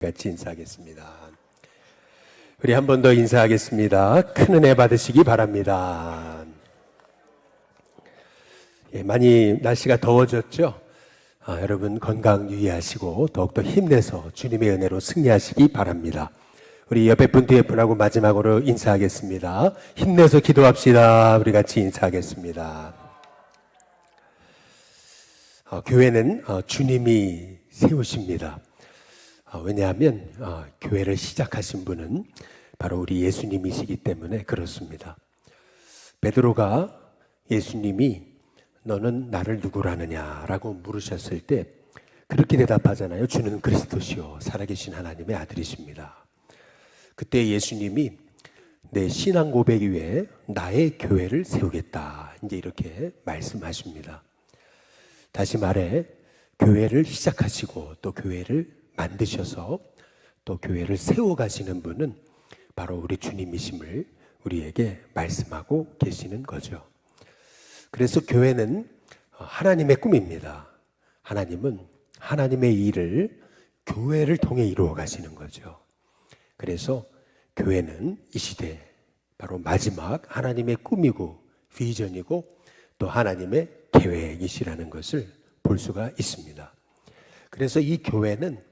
같이 인사하겠습니다. 우리 한 번 더 인사하겠습니다. 큰 은혜 받으시기 바랍니다. 많이 날씨가 더워졌죠? 여러분 건강 유의하시고 더욱더 힘내서 주님의 은혜로 승리하시기 바랍니다. 우리 옆에 분 뒤에 분하고 마지막으로 인사하겠습니다. 힘내서 기도합시다. 우리 같이 인사하겠습니다. 교회는 주님이 세우십니다. 왜냐하면 교회를 시작하신 분은 바로 우리 예수님이시기 때문에 그렇습니다. 베드로가 예수님이 너는 나를 누구라느냐라고 물으셨을 때 그렇게 대답하잖아요. 주는 그리스도시요 살아계신 하나님의 아들이십니다. 그때 예수님이 내 신앙 고백 위에 나의 교회를 세우겠다 이제 이렇게 말씀하십니다. 다시 말해 교회를 시작하시고 또 교회를 만드셔서 또 교회를 세워가시는 분은 바로 우리 주님이심을 우리에게 말씀하고 계시는 거죠. 그래서 교회는 하나님의 꿈입니다. 하나님은 하나님의 일을 교회를 통해 이루어 가시는 거죠. 그래서 교회는 이 시대 바로 마지막 하나님의 꿈이고 비전이고 또 하나님의 계획이시라는 것을 볼 수가 있습니다. 그래서 이 교회는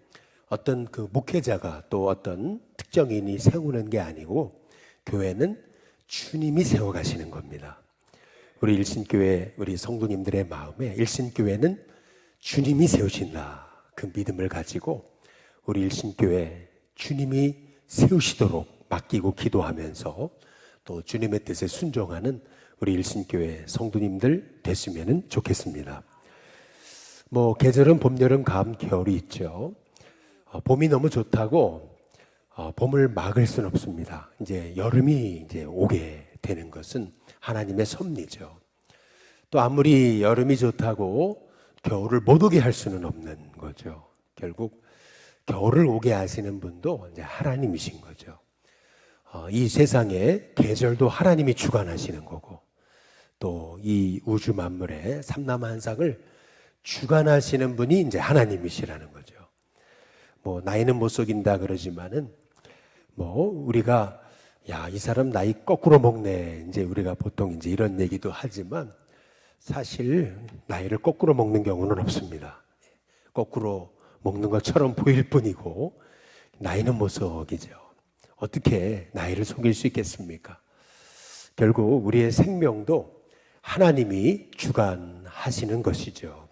어떤 그 목회자가 또 어떤 특정인이 세우는 게 아니고 교회는 주님이 세워가시는 겁니다. 우리 일신교회 우리 성도님들의 마음에 일신교회는 주님이 세우신다 그 믿음을 가지고 우리 일신교회 주님이 세우시도록 맡기고 기도하면서 또 주님의 뜻에 순종하는 우리 일신교회 성도님들 됐으면 좋겠습니다. 계절은 봄, 여름, 가을, 겨울이 있죠. 봄이 너무 좋다고 봄을 막을 수는 없습니다. 이제 여름이 이제 오게 되는 것은 하나님의 섭리죠. 또 아무리 여름이 좋다고 겨울을 못 오게 할 수는 없는 거죠. 결국 겨울을 오게 하시는 분도 이제 하나님이신 거죠. 이 세상의 계절도 하나님이 주관하시는 거고 또 이 우주 만물의 삼라만상을 주관하시는 분이 이제 하나님이시라는 거죠. 나이는 못 속인다 그러지만은 우리가 이 사람 나이 거꾸로 먹네 이제 우리가 보통 이제 이런 얘기도 하지만 사실 나이를 거꾸로 먹는 경우는 없습니다. 거꾸로 먹는 것처럼 보일 뿐이고 나이는 못 속이죠. 어떻게 나이를 속일 수 있겠습니까? 결국 우리의 생명도 하나님이 주관하시는 것이죠.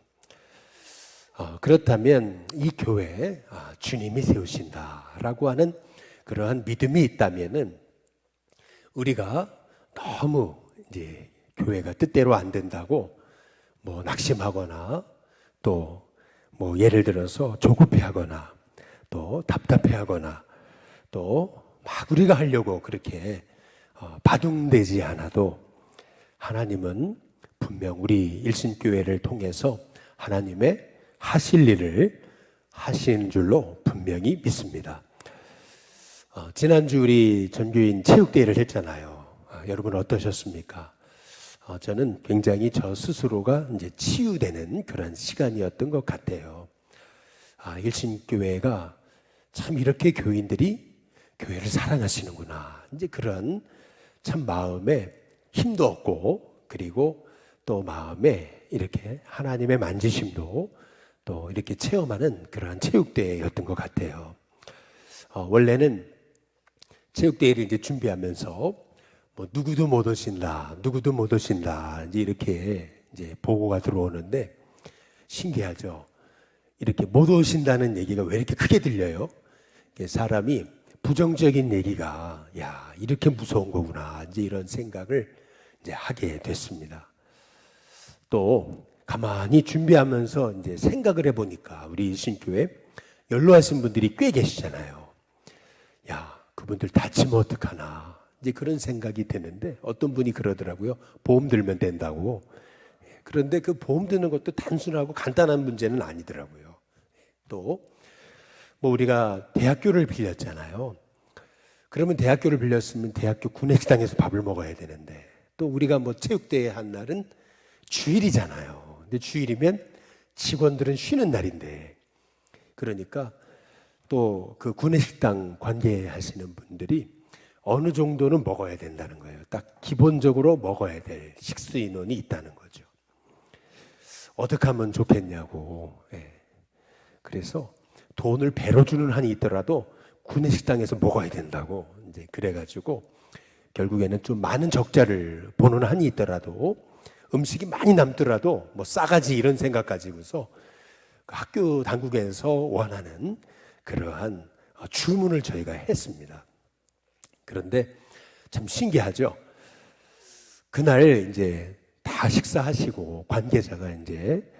그렇다면 이 교회에 주님이 세우신다라고 하는 그러한 믿음이 있다면은 우리가 너무 이제 교회가 뜻대로 안 된다고 낙심하거나 또 예를 들어서 조급해하거나 또 답답해하거나 또 막 우리가 하려고 그렇게 바둥대지 않아도 하나님은 분명 우리 일신교회를 통해서 하나님의 하실 일을 하시는 줄로 분명히 믿습니다. 지난주 우리 전교인 체육대회를 했잖아요. 여러분 어떠셨습니까? 저는 굉장히 저 스스로가 이제 치유되는 그런 시간이었던 것 같아요. 일신교회가 참 이렇게 교인들이 교회를 사랑하시는구나. 이제 그런 참 마음에 힘도 얻고 그리고 또 마음에 이렇게 하나님의 만지심도 또 이렇게 체험하는 그러한 체육대회였던 것 같아요. 원래는 체육대회를 이제 준비하면서 누구도 못 오신다, 누구도 못 오신다 이제 이렇게 이제 보고가 들어오는데 신기하죠. 이렇게 못 오신다는 얘기가 왜 이렇게 크게 들려요? 사람이 부정적인 얘기가 이렇게 무서운 거구나 이제 이런 생각을 이제 하게 됐습니다. 또 가만히 준비하면서 이제 생각을 해보니까 우리 일신교회 연로하신 분들이 꽤 계시잖아요. 그분들 다치면 어떡하나 이제 그런 생각이 드는데 어떤 분이 그러더라고요. 보험 들면 된다고. 그런데 그 보험 드는 것도 단순하고 간단한 문제는 아니더라고요. 또 우리가 대학교를 빌렸잖아요. 그러면 대학교를 빌렸으면 대학교 구내식당에서 밥을 먹어야 되는데 또 우리가 체육대회 한 날은 주일이잖아요. 근데 주일이면 직원들은 쉬는 날인데 그러니까 또 그 구내식당 관계하시는 분들이 어느 정도는 먹어야 된다는 거예요. 딱 기본적으로 먹어야 될 식수 인원이 있다는 거죠. 어떻게 하면 좋겠냐고. 예. 그래서 돈을 배로 주는 한이 있더라도 구내식당에서 먹어야 된다고. 이제 그래가지고 결국에는 좀 많은 적자를 보는 한이 있더라도 음식이 많이 남더라도 뭐 싸가지 이런 생각 가지고서 학교 당국에서 원하는 그러한 주문을 저희가 했습니다. 그런데 참 신기하죠. 그날 이제 다 식사하시고 관계자가 이제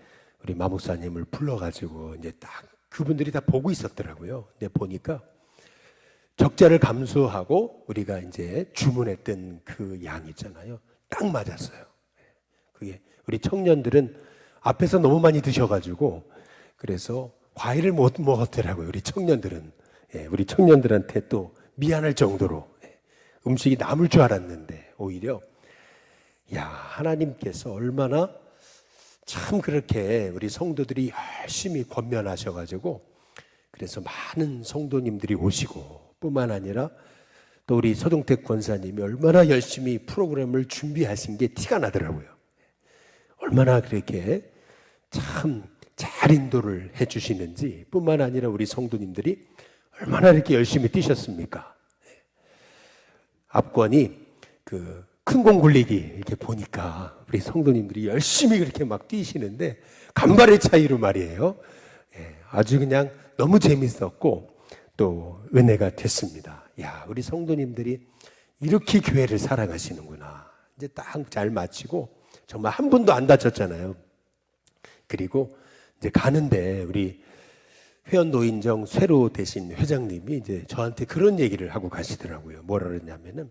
우리 마목사님을 불러가지고 이제 딱 그분들이 다 보고 있었더라고요. 근데 보니까 적자를 감수하고 우리가 이제 주문했던 그 양 있잖아요. 딱 맞았어요. 그게 우리 청년들은 앞에서 너무 많이 드셔가지고 그래서 과일을 못 먹었더라고요. 우리 청년들은. 예, 우리 청년들한테 또 미안할 정도로 음식이 남을 줄 알았는데 오히려 야, 하나님께서 얼마나 참 그렇게 우리 성도들이 열심히 권면하셔가지고 그래서 많은 성도님들이 오시고 뿐만 아니라 또 우리 서동택 권사님이 얼마나 열심히 프로그램을 준비하신 게 티가 나더라고요. 얼마나 그렇게 참 잘 인도를 해주시는지 뿐만 아니라 우리 성도님들이 얼마나 이렇게 열심히 뛰셨습니까? 앞권이 그 큰 공 굴리기 이렇게 보니까 우리 성도님들이 열심히 그렇게 막 뛰시는데 간발의 차이로 말이에요. 아주 그냥 너무 재밌었고 또 은혜가 됐습니다. 야, 우리 성도님들이 이렇게 교회를 사랑하시는구나. 이제 딱 잘 마치고 정말 한 분도 안 다쳤잖아요. 그리고 이제 가는데 우리 회원 노인정 새로 되신 회장님이 이제 저한테 그런 얘기를 하고 가시더라고요. 뭐라 그러냐면은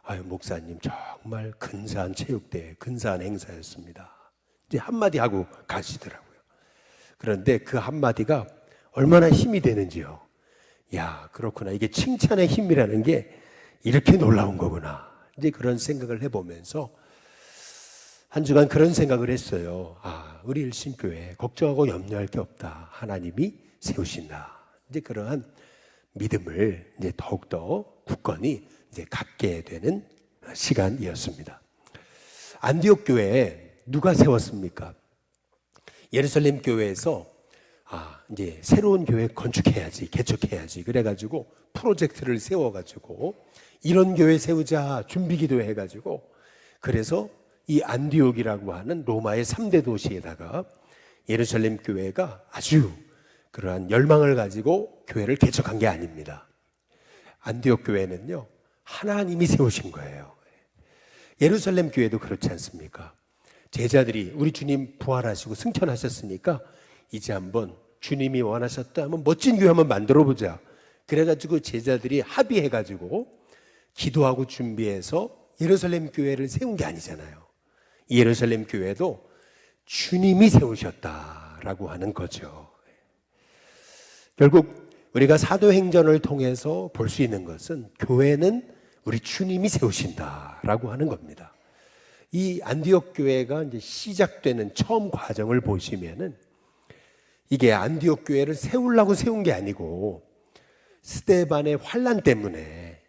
아유, 목사님 정말 근사한 체육대회, 근사한 행사였습니다. 이제 한마디 하고 가시더라고요. 그런데 그 한마디가 얼마나 힘이 되는지요. 야, 그렇구나. 이게 칭찬의 힘이라는 게 이렇게 놀라운 거구나. 이제 그런 생각을 해보면서 한 주간 그런 생각을 했어요. 아, 우리 일신교회 걱정하고 염려할 게 없다. 하나님이 세우신다. 이제 그러한 믿음을 이제 더욱더 굳건히 이제 갖게 되는 시간이었습니다. 안디옥 교회에 누가 세웠습니까? 예루살렘 교회에서 이제 새로운 교회 건축해야지, 개척해야지. 그래가지고 프로젝트를 세워가지고 이런 교회 세우자 준비 기도해가지고 그래서 이 안디옥이라고 하는 로마의 3대 도시에다가 예루살렘 교회가 아주 그러한 열망을 가지고 교회를 개척한 게 아닙니다. 안디옥 교회는요, 하나님이 세우신 거예요. 예루살렘 교회도 그렇지 않습니까? 제자들이 우리 주님 부활하시고 승천하셨으니까 이제 한번 주님이 원하셨다 하면 멋진 교회 한번 만들어 보자. 그래가지고 제자들이 합의해가지고 기도하고 준비해서 예루살렘 교회를 세운 게 아니잖아요. 예루살렘 교회도 주님이 세우셨다라고 하는 거죠. 결국 우리가 사도행전을 통해서 볼 수 있는 것은 교회는 우리 주님이 세우신다라고 하는 겁니다. 이 안디옥 교회가 이제 시작되는 처음 과정을 보시면은 이게 안디옥 교회를 세우려고 세운 게 아니고 스데반의 환난 때문에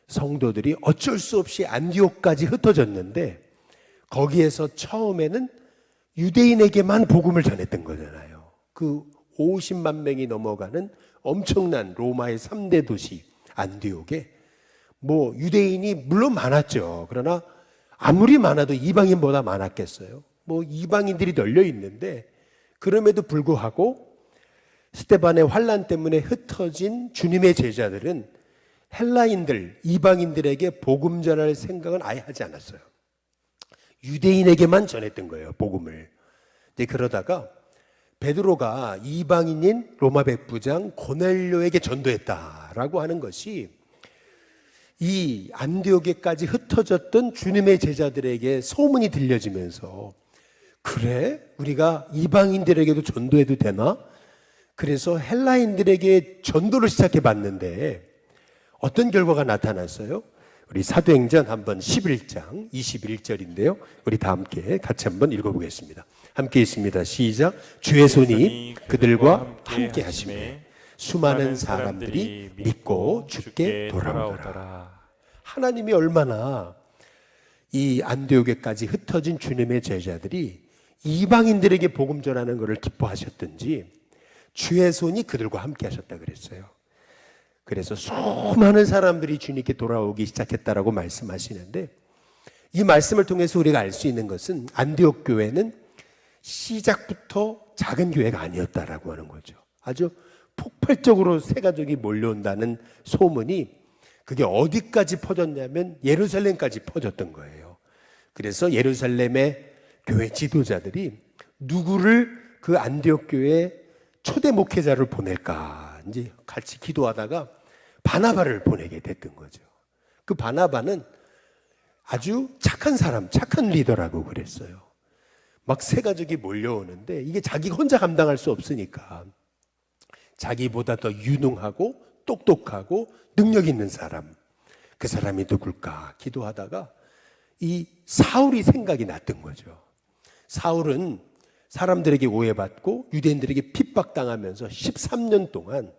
성도들이 어쩔 수 없이 안디옥까지 흩어졌는데 거기에서 처음에는 유대인에게만 복음을 전했던 거잖아요. 그 50만 명이 넘어가는 엄청난 로마의 3대 도시 안디옥에 뭐 유대인이 물론 많았죠. 그러나 아무리 많아도 이방인보다 많았겠어요. 뭐 이방인들이 널려 있는데 그럼에도 불구하고 스데반의 환난 때문에 흩어진 주님의 제자들은 헬라인들, 이방인들에게 복음 전할 생각은 아예 하지 않았어요. 유대인에게만 전했던 거예요, 복음을. 근데 그러다가 베드로가 이방인인 로마 백부장 고넬료에게 전도했다라고 하는 것이 이 안디옥에까지 흩어졌던 주님의 제자들에게 소문이 들려지면서 그래? 우리가 이방인들에게도 전도해도 되나? 그래서 헬라인들에게 전도를 시작해 봤는데 어떤 결과가 나타났어요? 우리 사도행전 한번 11장 21절인데요. 우리 다 함께 같이 한번 읽어보겠습니다. 함께 있습니다. 시작. 주의 손이 그들과 함께 하시매 수많은 사람들이 믿고 주께 돌아오더라. 하나님이 얼마나 이 안디옥에까지 흩어진 주님의 제자들이 이방인들에게 복음 전하는 것을 기뻐하셨든지 주의 손이 그들과 함께 하셨다 그랬어요. 그래서 수많은 사람들이 주님께 돌아오기 시작했다라고 말씀하시는데, 이 말씀을 통해서 우리가 알 수 있는 것은 안디옥 교회는 시작부터 작은 교회가 아니었다라고 하는 거죠. 아주 폭발적으로 새 가족이 몰려온다는 소문이 그게 어디까지 퍼졌냐면 예루살렘까지 퍼졌던 거예요. 그래서 예루살렘의 교회 지도자들이 누구를 그 안디옥 교회에 초대 목회자를 보낼까 이제 같이 기도하다가 바나바를 보내게 됐던 거죠. 그 바나바는 아주 착한 사람, 착한 리더라고 그랬어요. 막 새 가족이 몰려오는데 이게 자기가 혼자 감당할 수 없으니까 자기보다 더 유능하고 똑똑하고 능력 있는 사람, 그 사람이 누굴까 기도하다가 이 사울이 생각이 났던 거죠. 사울은 사람들에게 오해받고 유대인들에게 핍박당하면서 13년 동안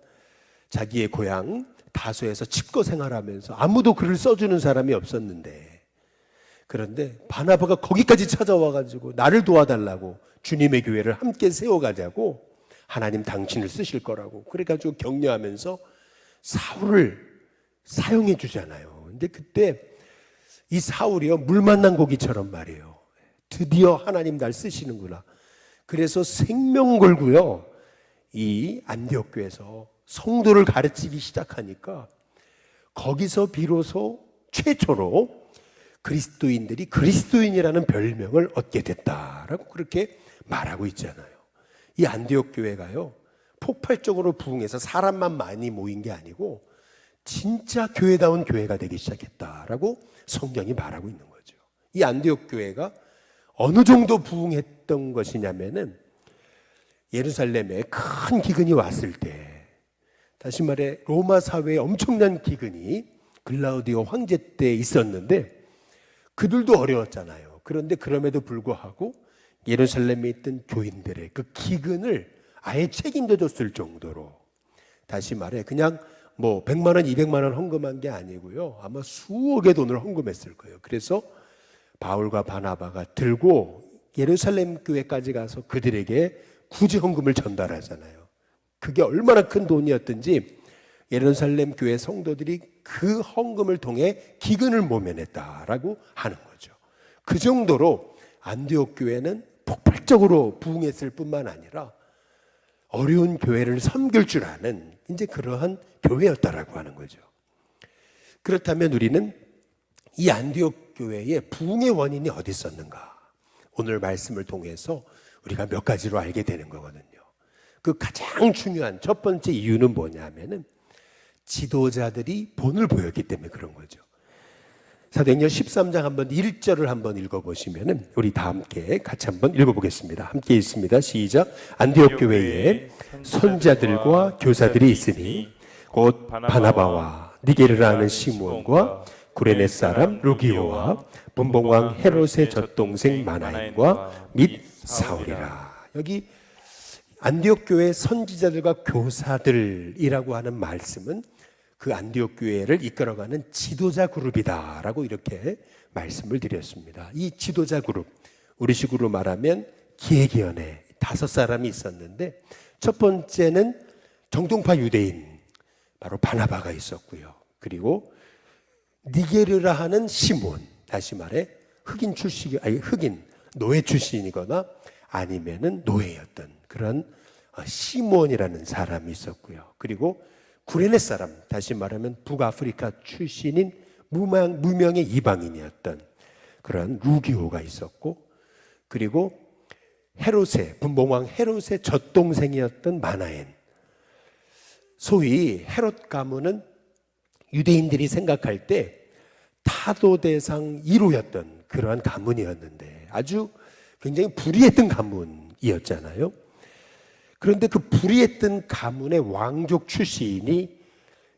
자기의 고향 다소에서 칩거 생활하면서 아무도 글을 써주는 사람이 없었는데, 그런데 바나바가 거기까지 찾아와가지고 나를 도와달라고 주님의 교회를 함께 세워가자고, 하나님 당신을 쓰실 거라고 그래가지고 격려하면서 사울을 사용해 주잖아요. 근데 그때 이 사울이요, 물 만난 고기처럼 말이에요. 드디어 하나님 날 쓰시는구나. 그래서 생명 걸고요, 이 안디옥 교회에서 성도를 가르치기 시작하니까 거기서 비로소 최초로 그리스도인들이 그리스도인이라는 별명을 얻게 됐다라고 그렇게 말하고 있잖아요. 이 안디옥 교회가요, 폭발적으로 부흥해서 사람만 많이 모인 게 아니고 진짜 교회다운 교회가 되기 시작했다라고 성경이 말하고 있는 거죠. 이 안디옥 교회가 어느 정도 부흥했던 것이냐면은 예루살렘에 큰 기근이 왔을 때, 다시 말해 로마 사회에 엄청난 기근이 글라우디오 황제 때 있었는데 그들도 어려웠잖아요. 그런데 그럼에도 불구하고 예루살렘에 있던 교인들의 그 기근을 아예 책임져 줬을 정도로, 다시 말해 그냥 뭐 100만 원, 200만 원 헌금한 게 아니고요, 아마 수억의 돈을 헌금했을 거예요. 그래서 바울과 바나바가 들고 예루살렘 교회까지 가서 그들에게 구제 헌금을 전달하잖아요. 그게 얼마나 큰 돈이었든지 예루살렘 교회 성도들이 그 헌금을 통해 기근을 모면했다라고 하는 거죠. 그 정도로 안디옥 교회는 폭발적으로 부흥했을 뿐만 아니라 어려운 교회를 섬길 줄 아는 이제 그러한 교회였다라고 하는 거죠. 그렇다면 우리는 이 안디옥 교회의 부흥의 원인이 어디 있었는가? 오늘 말씀을 통해서 우리가 몇 가지로 알게 되는 거거든요. 그 가장 중요한 첫 번째 이유는 뭐냐면은 지도자들이 본을 보였기 때문에 그런 거죠. 사도행전 13장 한번 1절을 한번 읽어보시면은 우리 다 함께 같이 한번 읽어보겠습니다. 함께 읽습니다. 시작. 안디옥 교회에 선자들과 교사들이 있으니 곧 바나바와 니게르라는 시므온과 구레네 사람 루기오와 분봉왕 헤롯의 젖동생 마나인과 및 사울이라. 여기 안디옥 교회 선지자들과 교사들이라고 하는 말씀은 그 안디옥 교회를 이끌어가는 지도자 그룹이다라고 이렇게 말씀을 드렸습니다. 이 지도자 그룹, 우리식으로 말하면 기획위원회 5사람이 있었는데, 첫 번째는 정통파 유대인 바로 바나바가 있었고요. 그리고 니게르라 하는 시몬, 다시 말해 흑인 노예 출신이거나 아니면은 노예였던 그런 시몬이라는 사람이 있었고요. 그리고 구레네 사람, 다시 말하면 북아프리카 출신인 무명의 이방인이었던 그런 루기오가 있었고, 그리고 분봉왕 헤롯의 젖동생이었던 마나엔, 소위 헤롯 가문은 유대인들이 생각할 때 타도 대상 1호였던 그러한 가문이었는데 아주 굉장히 불의했던 가문이었잖아요. 그런데 그 불의했던 가문의 왕족 출신이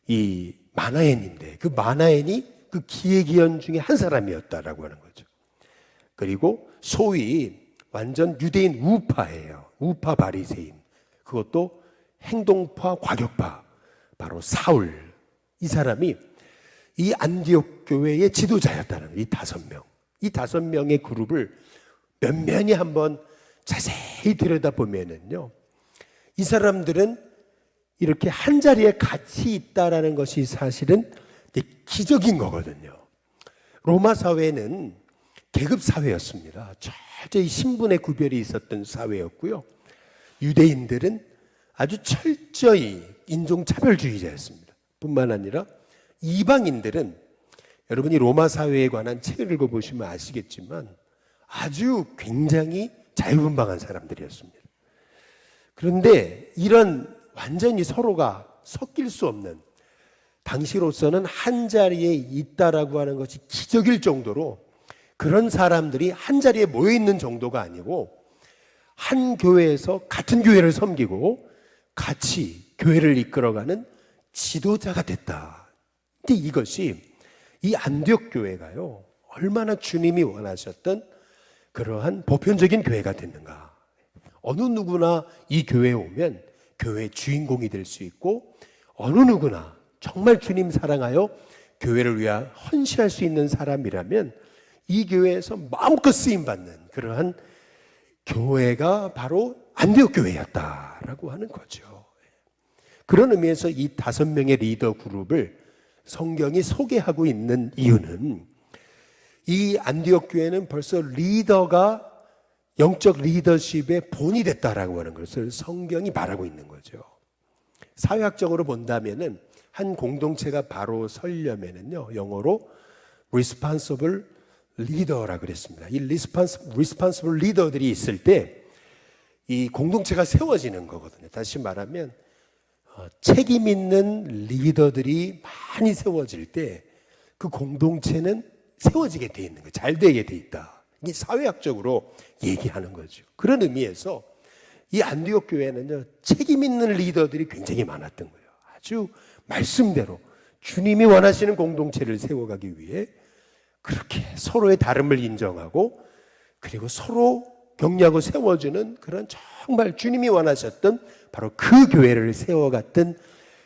이 마나엔인데, 그 마나엔이 그 기획위원 중에 한 사람이었다라고 하는 거죠. 그리고 소위 완전 유대인 우파예요. 우파 바리새인. 그것도 행동파, 과격파, 바로 사울, 이 사람이 이 안디옥 교회의 지도자였다는 거예요. 이 5명. 이 5명의 그룹을 면면히 한번 자세히 들여다보면은요, 이 사람들은 이렇게 한 자리에 같이 있다라는 것이 사실은 기적인 거거든요. 로마 사회는 계급 사회였습니다. 철저히 신분의 구별이 있었던 사회였고요. 유대인들은 아주 철저히 인종차별주의자였습니다. 뿐만 아니라 이방인들은, 여러분이 로마 사회에 관한 책을 읽어보시면 아시겠지만 아주 굉장히 자유분방한 사람들이었습니다. 그런데 이런 완전히 서로가 섞일 수 없는, 당시로서는 한 자리에 있다라고 하는 것이 기적일 정도로 그런 사람들이 한 자리에 모여 있는 정도가 아니고 한 교회에서 같은 교회를 섬기고 같이 교회를 이끌어가는 지도자가 됐다. 근데 이것이 이 안디옥 교회가요, 얼마나 주님이 원하셨던 그러한 보편적인 교회가 됐는가. 어느 누구나 이 교회에 오면 교회의 주인공이 될 수 있고, 어느 누구나 정말 주님 사랑하여 교회를 위하여 헌신할 수 있는 사람이라면 이 교회에서 마음껏 쓰임받는 그러한 교회가 바로 안디옥 교회였다라고 하는 거죠. 그런 의미에서 이 5명의 리더 그룹을 성경이 소개하고 있는 이유는, 이 안디옥 교회는 벌써 리더가 영적 리더십의 본이 됐다라고 하는 것을 성경이 말하고 있는 거죠. 사회학적으로 본다면은 한 공동체가 바로 서려면은요, 영어로 responsible leader라 그랬습니다. 이 responsible leader들이 있을 때 이 공동체가 세워지는 거거든요. 다시 말하면 책임 있는 리더들이 많이 세워질 때 그 공동체는 세워지게 돼 있는 거예요. 잘 되게 돼 있다. 이게 사회학적으로 얘기하는 거죠. 그런 의미에서 이 안디옥 교회는요, 책임 있는 리더들이 굉장히 많았던 거예요. 아주 말씀대로 주님이 원하시는 공동체를 세워가기 위해 그렇게 서로의 다름을 인정하고, 그리고 서로 격려하고 세워주는 그런 정말 주님이 원하셨던 바로 그 교회를 세워갔던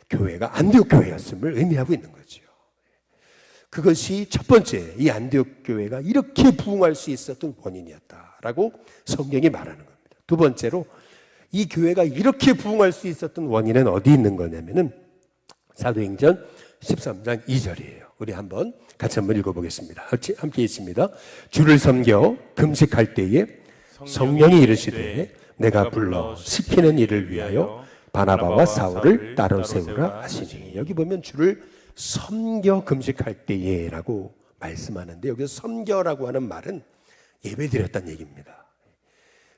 교회가 안디옥 교회였음을 의미하고 있는 거죠. 그것이 첫 번째, 이 안디옥 교회가 이렇게 부흥할 수 있었던 원인이었다라고 성경이 말하는 겁니다. 두 번째로, 이 교회가 이렇게 부흥할 수 있었던 원인은 어디 있는 거냐면은 사도행전 13장 2절이에요. 우리 같이 한번 읽어보겠습니다. 함께 있습니다. 주를 섬겨 금식할 때에 성령이 이르시되 내가 불러 시키는 일을 위하여 바나바와 사울을 따로 세우라 하시니. 여기 보면 주를 섬겨 금식할 때에 라고 말씀하는데, 여기서 섬겨라고 하는 말은 예배드렸다는 얘기입니다.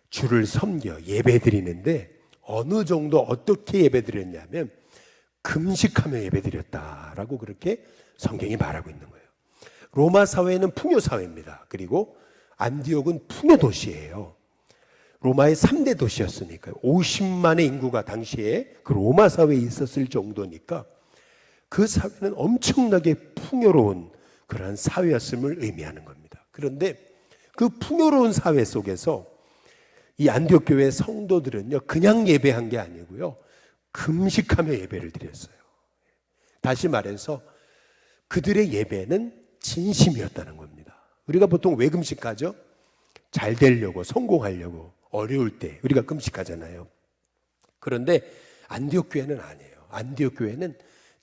주를 섬겨 예배드리는데 어느 정도 어떻게 예배드렸냐면 금식하며 예배드렸다라고 그렇게 성경이 말하고 있는 거예요. 로마 사회는 풍요 사회입니다. 그리고 안디옥은 풍요 도시예요. 로마의 3대 도시였으니까요. 50만의 인구가 당시에 그 로마 사회에 있었을 정도니까 그 사회는 엄청나게 풍요로운 그러한 사회였음을 의미하는 겁니다. 그런데 그 풍요로운 사회 속에서 이 안디옥 교회 성도들은요, 그냥 예배한 게 아니고요, 금식하며 예배를 드렸어요. 다시 말해서 그들의 예배는 진심이었다는 겁니다. 우리가 보통 왜 금식하죠? 잘 되려고, 성공하려고, 어려울 때 우리가 금식하잖아요. 그런데 안디옥 교회는 아니에요. 안디옥 교회는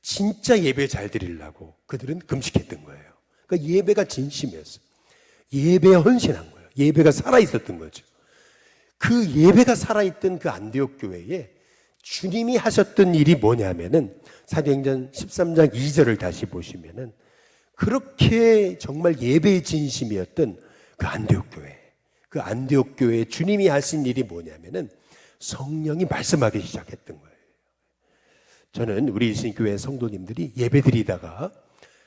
진짜 예배 잘 드리려고 그들은 금식했던 거예요. 그러니까 예배가 진심이었어요. 예배에 헌신한 거예요. 예배가 살아있었던 거죠. 그 예배가 살아있던 그 안디옥 교회에 주님이 하셨던 일이 뭐냐면은 사도행전 13장 2절을 다시 보시면은 그렇게 정말 예배의 진심이었던 그 안디옥 교회, 그 안디옥 교회에 주님이 하신 일이 뭐냐면은 성령이 말씀하기 시작했던 거예요. 저는 우리 일신교회 성도님들이 예배드리다가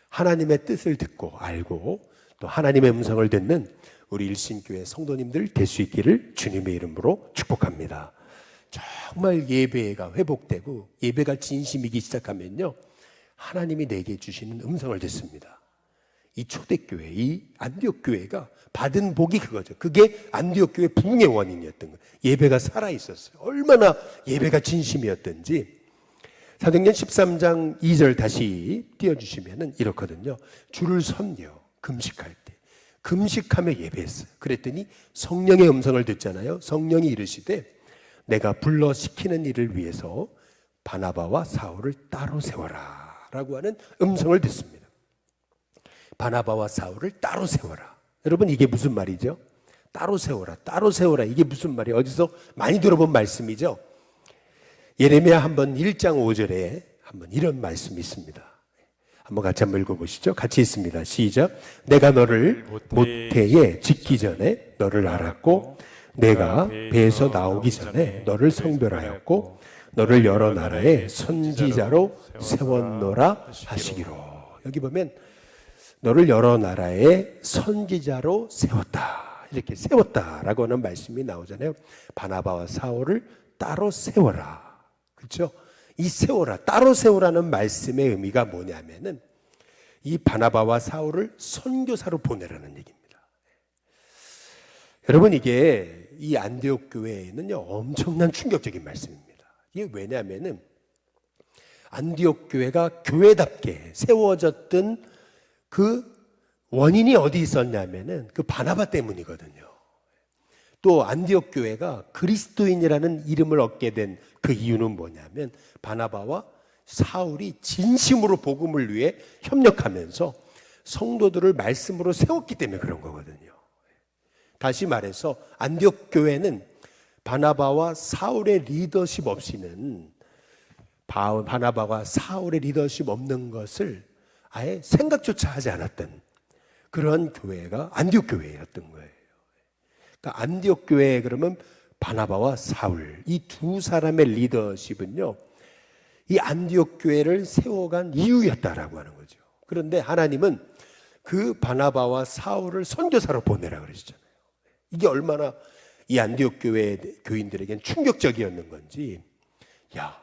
하나님의 뜻을 듣고 알고 또 하나님의 음성을 듣는 우리 일신교회 성도님들 될 수 있기를 주님의 이름으로 축복합니다. 정말 예배가 회복되고 예배가 진심이기 시작하면요, 하나님이 내게 주시는 음성을 듣습니다. 이 초대교회, 이 안디옥 교회가 받은 복이 그거죠. 그게 안디옥 교회 부흥의 원인이었던 거예요. 예배가 살아있었어요. 얼마나 예배가 진심이었던지. 사도행전 13장 2절 다시 띄워주시면 이렇거든요. 주를 섬겨 금식할 때 금식하며 예배했어요. 그랬더니 성령의 음성을 듣잖아요. 성령이 이르시되 내가 불러 시키는 일을 위해서 바나바와 사울을 따로 세워라 라고 하는 음성을 듣습니다. 바나바와 사울을 따로 세워라. 여러분 이게 무슨 말이죠? 따로 세워라, 따로 세워라. 이게 무슨 말이에요? 어디서 많이 들어본 말씀이죠? 예레미야 한번 1장 5절에 한번 이런 말씀이 있습니다. 한번 같이 한번 읽어보시죠. 같이 있습니다. 시작. 내가 너를 모태에 짓기 전에 너를 알았고 내가 배에서 나오기 전에 너를 성별하였고 너를 여러 나라의 선지자로 세웠노라 하시기로. 여기 보면 너를 여러 나라의 선지자로 세웠다. 이렇게 세웠다라고 하는 말씀이 나오잖아요. 바나바와 사울을 따로 세워라. 그렇죠? 이 세워라, 따로 세우라는 말씀의 의미가 뭐냐면은 이 바나바와 사울을 선교사로 보내라는 얘기입니다. 여러분 이게 이 안디옥 교회에는요 엄청난 충격적인 말씀입니다. 이게 왜냐하면은 안디옥 교회가 교회답게 세워졌던 그 원인이 어디 있었냐면은 그 바나바 때문이거든요. 또 안디옥 교회가 그리스도인이라는 이름을 얻게 된 그 이유는 뭐냐면 바나바와 사울이 진심으로 복음을 위해 협력하면서 성도들을 말씀으로 세웠기 때문에 그런 거거든요. 다시 말해서 안디옥 교회는 바나바와 사울의 리더십 없이는 바나바와 사울의 리더십 없는 것을 아예 생각조차 하지 않았던 그런 교회가 안디옥 교회였던 거예요. 그러니까 안디옥 교회에 그러면 바나바와 사울 이 두 사람의 리더십은요 이 안디옥 교회를 세워간 이유였다라고 하는 거죠. 그런데 하나님은 그 바나바와 사울을 선교사로 보내라 그러시잖아요. 이게 얼마나 이 안디옥 교회 교인들에겐 충격적이었는 건지, 야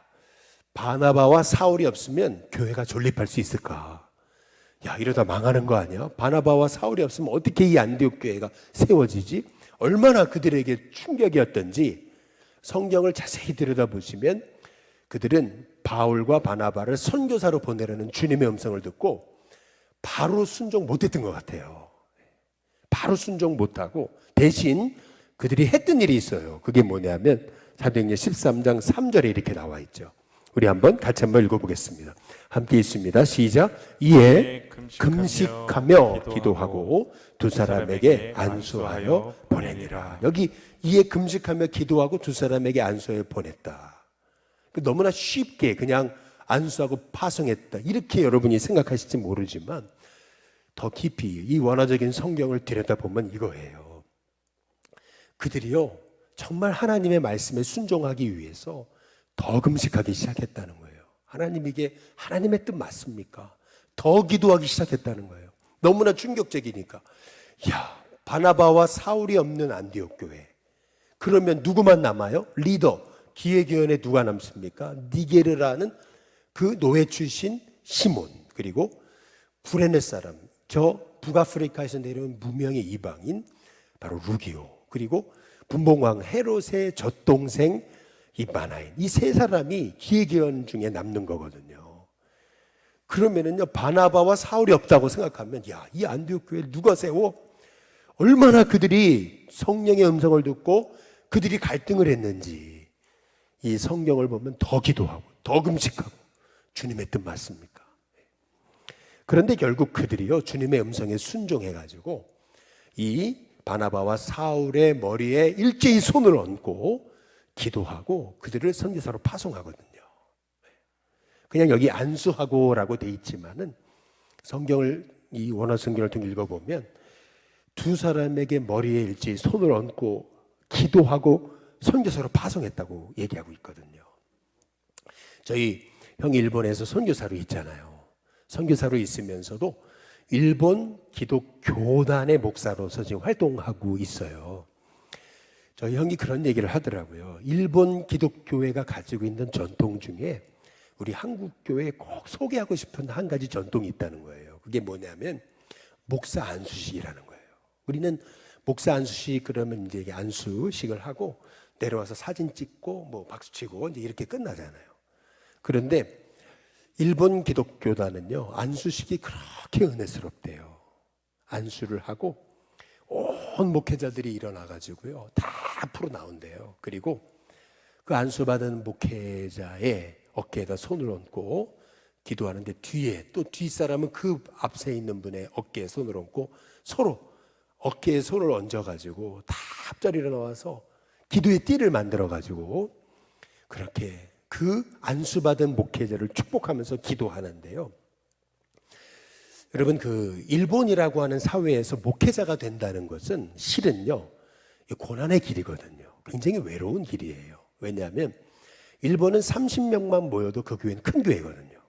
바나바와 사울이 없으면 교회가 존립할 수 있을까? 야 이러다 망하는 거 아니야? 바나바와 사울이 없으면 어떻게 이 안디옥 교회가 세워지지? 얼마나 그들에게 충격이었던지 성경을 자세히 들여다보시면 그들은 바울과 바나바를 선교사로 보내라는 주님의 음성을 듣고 바로 순종 못했던 것 같아요. 바로 순종 못하고 대신 그들이 했던 일이 있어요. 그게 뭐냐면 사도행전 13장 3절에 이렇게 나와 있죠. 우리 한번 읽어보겠습니다. 함께 있습니다. 시작. 이에 금식하며 기도하고 두 사람에게 안수하여 보내니라. 여기 이에 금식하며 기도하고 두 사람에게 안수하여 보냈다. 너무나 쉽게 그냥 안수하고 파송했다 이렇게 여러분이 생각하실지 모르지만 더 깊이 이 원어적인 성경을 들여다보면 이거예요. 그들이요 정말 하나님의 말씀에 순종하기 위해서 더 금식하기 시작했다는 거예요. 하나님 이게 하나님의 뜻 맞습니까? 더 기도하기 시작했다는 거예요. 너무나 충격적이니까. 야, 바나바와 사울이 없는 안디옥 교회. 그러면 누구만 남아요? 리더, 기획위원회 누가 남습니까? 니게르라는 그 노예 출신 시몬, 그리고 구레네 사람, 저 북아프리카에서 내려온 무명의 이방인 바로 루기오, 그리고 분봉왕 헤롯의 젖동생 이 마나인, 이 세 사람이 기획위원 중에 남는 거거든요. 그러면은요 바나바와 사울이 없다고 생각하면 야, 이 안디옥 교회 누가 세워? 얼마나 그들이 성령의 음성을 듣고 그들이 갈등을 했는지 이 성경을 보면 더 기도하고 더 금식하고 주님의 뜻 맞습니까? 그런데 결국 그들이요 주님의 음성에 순종해가지고 이 바나바와 사울의 머리에 일제히 손을 얹고 기도하고 그들을 선교사로 파송하거든요. 그냥 여기 안수하고라고 돼 있지만은 성경을 이 원어 성경을 좀 읽어보면 두 사람에게 머리에 일제히 손을 얹고 기도하고 선교사로 파송했다고 얘기하고 있거든요. 저희 형이 일본에서 선교사로 있잖아요. 선교사로 있으면서도 일본 기독교단의 목사로서 지금 활동하고 있어요. 저희 형이 그런 얘기를 하더라고요. 일본 기독교회가 가지고 있는 전통 중에 우리 한국 교회에 꼭 소개하고 싶은 한 가지 전통이 있다는 거예요. 그게 뭐냐면 목사 안수식이라는 거예요. 우리는 목사 안수식 그러면 이제 안수식을 하고 내려와서 사진 찍고 뭐 박수 치고 이제 이렇게 끝나잖아요. 그런데 일본 기독교단은요, 안수식이 그렇게 은혜스럽대요. 안수를 하고 온 목회자들이 일어나가지고요, 다 앞으로 나온대요. 그리고 그 안수받은 목회자의 어깨에다 손을 얹고 기도하는데 뒤에 또 뒷사람은 그 앞에 있는 분의 어깨에 손을 얹고 서로 어깨에 손을 얹어가지고 다 앞자리로 나와서 기도의 띠를 만들어가지고 그렇게 그 안수받은 목회자를 축복하면서 기도하는데요. 여러분, 그 일본이라고 하는 사회에서 목회자가 된다는 것은 실은요, 고난의 길이거든요. 굉장히 외로운 길이에요. 왜냐하면 일본은 30명만 모여도 그 교회는 큰 교회거든요.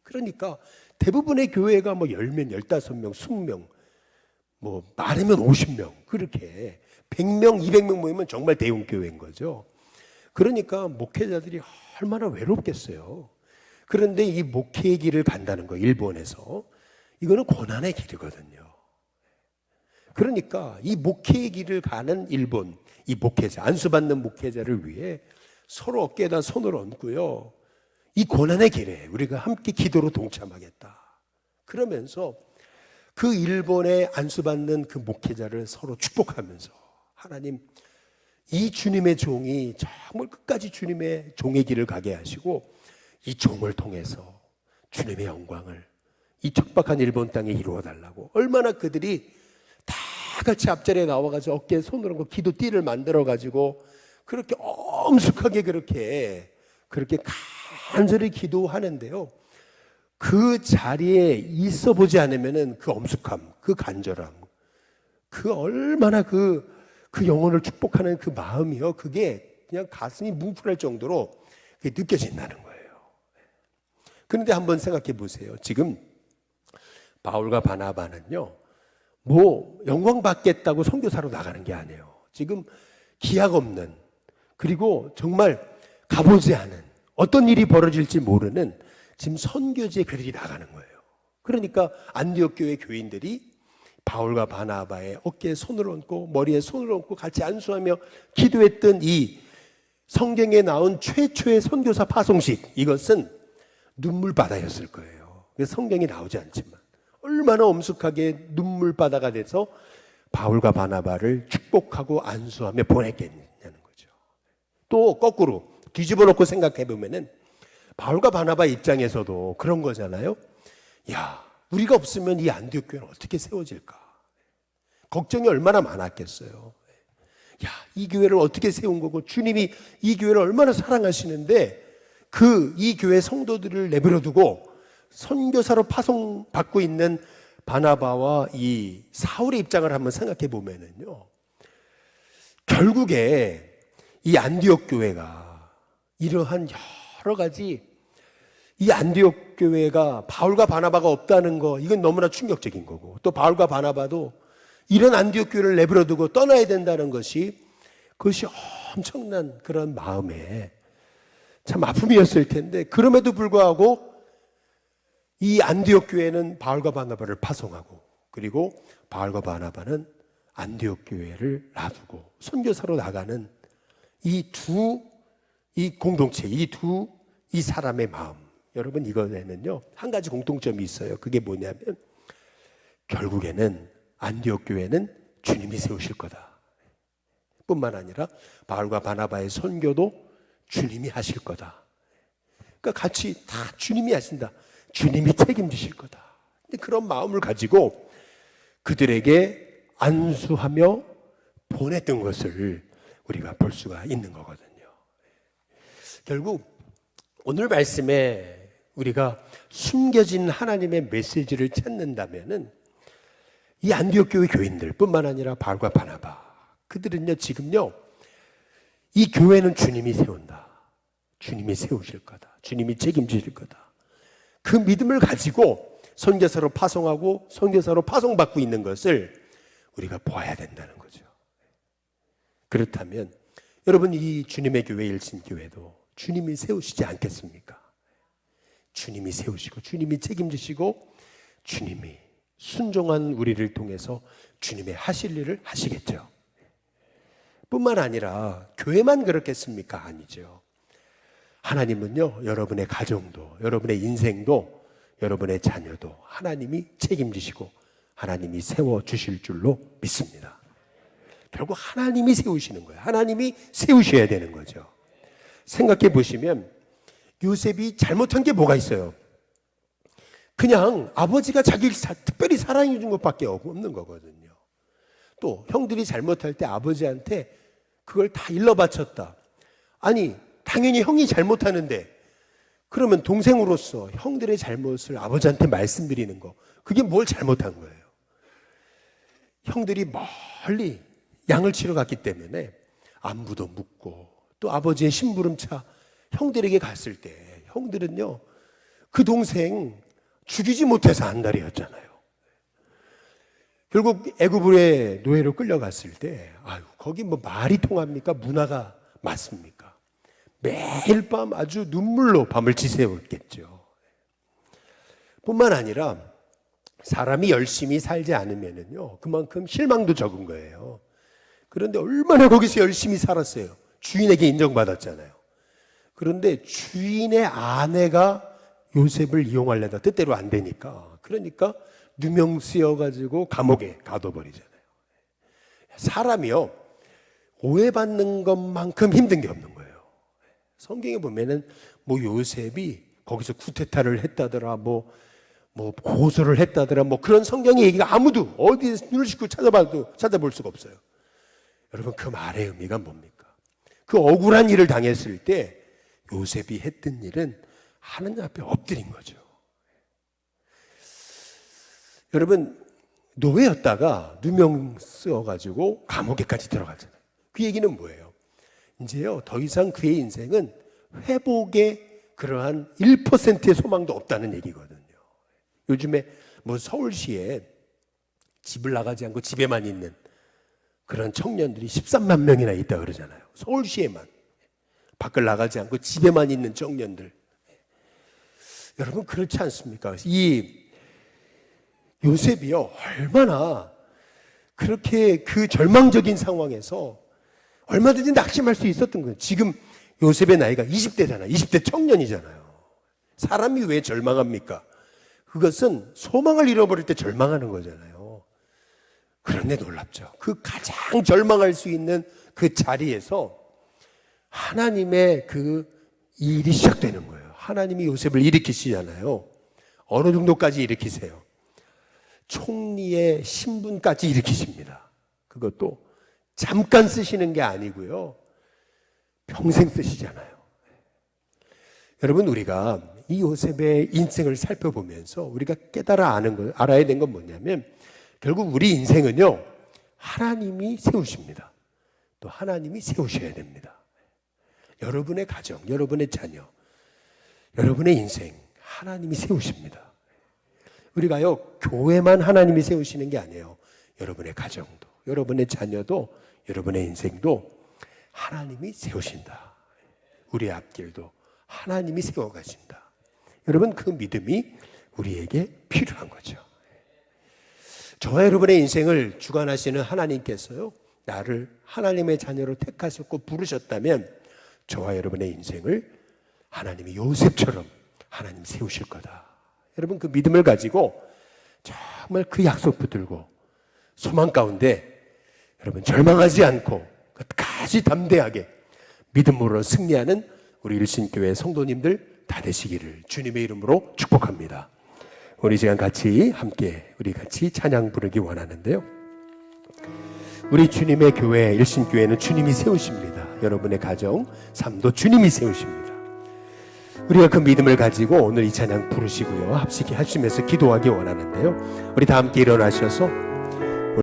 그러니까 대부분의 교회가 뭐 10명, 15명, 20명, 뭐 많으면 50명, 그렇게 100명, 200명 모이면 정말 대형 교회인 거죠. 그러니까 목회자들이 얼마나 외롭겠어요. 그런데 이 목회의 길을 간다는 거, 일본에서 이거는 고난의 길이거든요. 그러니까 이 목회의 길을 가는 일본, 이 목회자, 안수받는 목회자를 위해 서로 어깨에다 손을 얹고요, 이 고난의 길에 우리가 함께 기도로 동참하겠다. 그러면서 그 일본에 안수받는 그 목회자를 서로 축복하면서, 하나님, 이 주님의 종이 정말 끝까지 주님의 종의 길을 가게 하시고 이 종을 통해서 주님의 영광을 이 척박한 일본 땅에 이루어달라고, 얼마나 그들이 다 같이 앞자리에 나와가지고 어깨에 손을 얹고 기도띠를 만들어가지고 그렇게 엄숙하게 그렇게 간절히 기도하는데요, 그 자리에 있어 보지 않으면은 그 엄숙함, 그 간절함, 그 얼마나 그 영혼을 축복하는 그 마음이요, 그게 그냥 가슴이 뭉클할 정도로 느껴진다는 거예요. 그런데 한번 생각해 보세요. 지금 바울과 바나바는요, 뭐 영광 받겠다고 선교사로 나가는 게 아니에요. 지금 기약 없는, 그리고 정말 가보지 않은, 어떤 일이 벌어질지 모르는 지금 선교지에 그들이 나가는 거예요. 그러니까 안디옥 교회 교인들이 바울과 바나바의 어깨에 손을 얹고 머리에 손을 얹고 같이 안수하며 기도했던 이 성경에 나온 최초의 선교사 파송식, 이것은 눈물바다였을 거예요. 성경이 나오지 않지만 얼마나 엄숙하게 눈물바다가 돼서 바울과 바나바를 축복하고 안수하며 보냈겠냐는 거죠. 또 거꾸로 뒤집어 놓고 생각해 보면은 바울과 바나바 입장에서도 그런 거잖아요. 야, 우리가 없으면 이 안디옥 교회는 어떻게 세워질까? 걱정이 얼마나 많았겠어요. 야, 이 교회를 어떻게 세운 거고, 주님이 이 교회를 얼마나 사랑하시는데 이 교회 성도들을 내버려 두고 선교사로 파송받고 있는 바나바와 이 사울의 입장을 한번 생각해 보면은요, 결국에 이 안디옥 교회가 이러한 여러 가지, 이 안디옥 교회가 바울과 바나바가 없다는 거, 이건 너무나 충격적인 거고, 또 바울과 바나바도 이런 안디옥 교회를 내버려 두고 떠나야 된다는 것이, 그것이 엄청난 그런 마음에 참 아픔이었을 텐데, 그럼에도 불구하고 이 안디옥 교회는 바울과 바나바를 파송하고, 그리고 바울과 바나바는 안디옥 교회를 놔두고 선교사로 나가는 이 공동체, 이 사람의 마음. 여러분, 이거에는요 한 가지 공통점이 있어요. 그게 뭐냐면 결국에는 안디옥 교회는 주님이 세우실 거다 뿐만 아니라 바울과 바나바의 선교도 주님이 하실 거다. 그러니까 같이 다 주님이 하신다, 주님이 책임지실 거다. 근데 그런 마음을 가지고 그들에게 안수하며 보냈던 것을 우리가 볼 수가 있는 거거든요. 결국 오늘 말씀에 우리가 숨겨진 하나님의 메시지를 찾는다면은 이 안디옥 교회 교인들 뿐만 아니라 바울과 바나바, 그들은요 지금요 이 교회는 주님이 세운다, 주님이 세우실 거다, 주님이 책임지실 거다, 그 믿음을 가지고 선교사로 파송하고 선교사로 파송받고 있는 것을 우리가 보아야 된다는 거죠. 그렇다면 여러분, 이 주님의 교회 일신교회도 주님이 세우시지 않겠습니까? 주님이 세우시고 주님이 책임지시고 주님이 순종한 우리를 통해서 주님의 하실 일을 하시겠죠. 뿐만 아니라 교회만 그렇겠습니까? 아니죠. 하나님은요, 여러분의 가정도, 여러분의 인생도, 여러분의 자녀도 하나님이 책임지시고 하나님이 세워주실 줄로 믿습니다. 결국 하나님이 세우시는 거예요. 하나님이 세우셔야 되는 거죠. 생각해 보시면 요셉이 잘못한 게 뭐가 있어요? 그냥 아버지가 자기를 특별히 사랑해 준 것밖에 없는 거거든요. 또 형들이 잘못할 때 아버지한테 그걸 다 일러 바쳤다. 아니, 당연히 형이 잘못하는데 그러면 동생으로서 형들의 잘못을 아버지한테 말씀드리는 거, 그게 뭘 잘못한 거예요? 형들이 멀리 양을 치러 갔기 때문에 안부도 묻고 또 아버지의 심부름차 형들에게 갔을 때 형들은요, 그 동생 죽이지 못해서 안달이었잖아요. 결국 애굽의 노예로 끌려갔을 때 거기 뭐 말이 통합니까? 문화가 맞습니까? 매일 밤 아주 눈물로 밤을 지새웠겠죠. 뿐만 아니라 사람이 열심히 살지 않으면은요, 그만큼 실망도 적은 거예요. 그런데 얼마나 거기서 열심히 살았어요. 주인에게 인정받았잖아요. 그런데 주인의 아내가 요셉을 이용하려다 뜻대로 안 되니까, 그러니까 누명 쓰여가지고 감옥에 가둬버리잖아요. 사람이요, 오해받는 것만큼 힘든 게 없는 거예요. 성경에 보면은 뭐 요셉이 거기서 쿠데타를 했다더라, 뭐 고소를 했다더라, 뭐 그런 성경의 얘기가 아무도 어디에서 눈을 씻고 찾아봐도 찾아볼 수가 없어요. 여러분, 그 말의 의미가 뭡니까? 그 억울한 일을 당했을 때 요셉이 했던 일은 하나님 앞에 엎드린 거죠. 여러분, 노예였다가 누명 쓰여가지고 감옥에까지 들어가잖아요. 그 얘기는 뭐예요? 이제요, 더 이상 그의 인생은 회복의 그러한 1%의 소망도 없다는 얘기거든요. 요즘에 뭐 서울시에 집을 나가지 않고 집에만 있는 그런 청년들이 13만 명이나 있다 그러잖아요. 서울시에만. 밖을 나가지 않고 집에만 있는 청년들. 여러분, 그렇지 않습니까? 이 요셉이요, 얼마나 그렇게 그 절망적인 상황에서 얼마든지 낙심할 수 있었던 거예요. 지금 요셉의 나이가 20대잖아요. 20대 청년이잖아요. 사람이 왜 절망합니까? 그것은 소망을 잃어버릴 때 절망하는 거잖아요. 그런데 놀랍죠. 그 가장 절망할 수 있는 그 자리에서 하나님의 그 일이 시작되는 거예요. 하나님이 요셉을 일으키시잖아요. 어느 정도까지 일으키세요? 총리의 신분까지 일으키십니다. 그것도 잠깐 쓰시는 게 아니고요, 평생 쓰시잖아요. 여러분, 우리가 이 요셉의 인생을 살펴보면서 우리가 알아야 되는 건 뭐냐면, 결국 우리 인생은요, 하나님이 세우십니다. 또 하나님이 세우셔야 됩니다. 여러분의 가정, 여러분의 자녀, 여러분의 인생 하나님이 세우십니다. 우리가요, 교회만 하나님이 세우시는 게 아니에요. 여러분의 가정도, 여러분의 자녀도, 여러분의 인생도 하나님이 세우신다. 우리의 앞길도 하나님이 세워가신다. 여러분, 그 믿음이 우리에게 필요한 거죠. 저와 여러분의 인생을 주관하시는 하나님께서요, 나를 하나님의 자녀로 택하셨고 부르셨다면 저와 여러분의 인생을 하나님이 요셉처럼 하나님 세우실 거다. 여러분, 그 믿음을 가지고 정말 그 약속 붙들고 소망 가운데 여러분 절망하지 않고 끝까지 담대하게 믿음으로 승리하는 우리 일신교회 성도님들 다 되시기를 주님의 이름으로 축복합니다. 우리 시간 함께 찬양 부르기 원하는데요, 우리 주님의 교회 일신교회는 주님이 세우십니다. 여러분의 가정, 삶도 주님이 세우십니다. 우리가 그 믿음을 가지고 오늘 이 찬양 부르시고요, 합심해서 기도하기 원하는데요, 우리 다 함께 일어나셔서